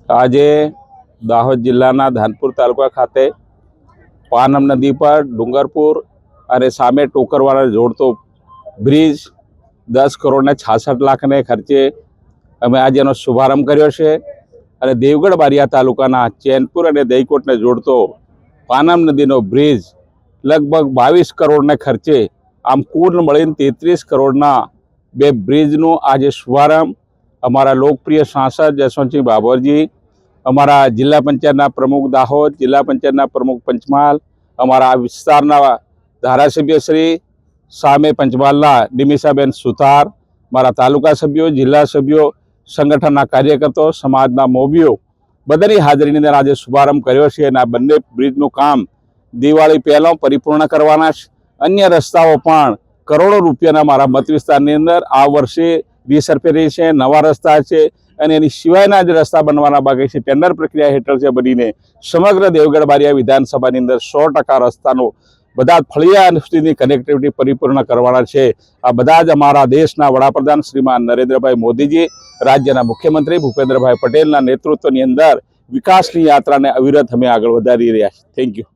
આજે દાહોદ જિલ્લાના ધાનપુર તાલુકા ખાતે પાનમ નદી પર ડુંગરપુર અને સામે ટોકરવાળા જોડતો બ્રિજ 10 કરોડ ને 66 લાખને ખર્ચે અમે આજે એનો શુભારંભ કર્યો છે અને દેવગઢ બારિયા તાલુકાના ચેનપુર અને દહીકોટને જોડતો પાનમ નદીનો બ્રિજ લગભગ 22 કરોડને ખર્ચે આમ કુલ મળીને 33 કરોડના બે બ્રિજનું આજે શુભારંભ અમારા લોકપ્રિય સાંસદ જસવંતસિંહ બાભરજી, અમારા જિલ્લા પંચાયતના પ્રમુખ દાહોદ, જિલ્લા પંચાયતના પ્રમુખ પંચમહાલ, અમારા વિસ્તારના ધારાસભ્ય શ્રી સામે પંચમહાલના નિમિષાબેન સુથાર, મારા તાલુકા સભ્યો, જિલ્લા સભ્યો, સંગઠનના કાર્યકર્તાઓ, સમાજના મોભીઓ બધાની હાજરીની અંદર આજે શુભારંભ કર્યો છે અને આ બંને બ્રિજનું કામ દિવાળી પહેલાં પરિપૂર્ણ કરવાના છે. અન્ય રસ્તાઓ પણ કરોડો રૂપિયાના મારા મત વિસ્તારની અંદર આ વર્ષે રિસર્ફેરી છે, નવા રસ્તા છે અને એની સિવાયના જ રસ્તા બનવાના બાકી છે. ટેન્ડર પ્રક્રિયા હેઠળ છે બનીને સમગ્ર દેવગઢ બારિયા વિધાનસભાની અંદર 100% રસ્તાનો બધા ફળિયા સુધીની કનેક્ટિવિટી પરિપૂર્ણ કરવાના છે. આ બધા જ અમારા દેશના વડાપ્રધાન શ્રીમાન નરેન્દ્રભાઈ મોદીજી, રાજ્યના મુખ્યમંત્રી ભૂપેન્દ્રભાઈ પટેલના નેતૃત્વની અંદર વિકાસની યાત્રાને અવિરત અમે આગળ વધારી રહ્યા છીએ. Thank you.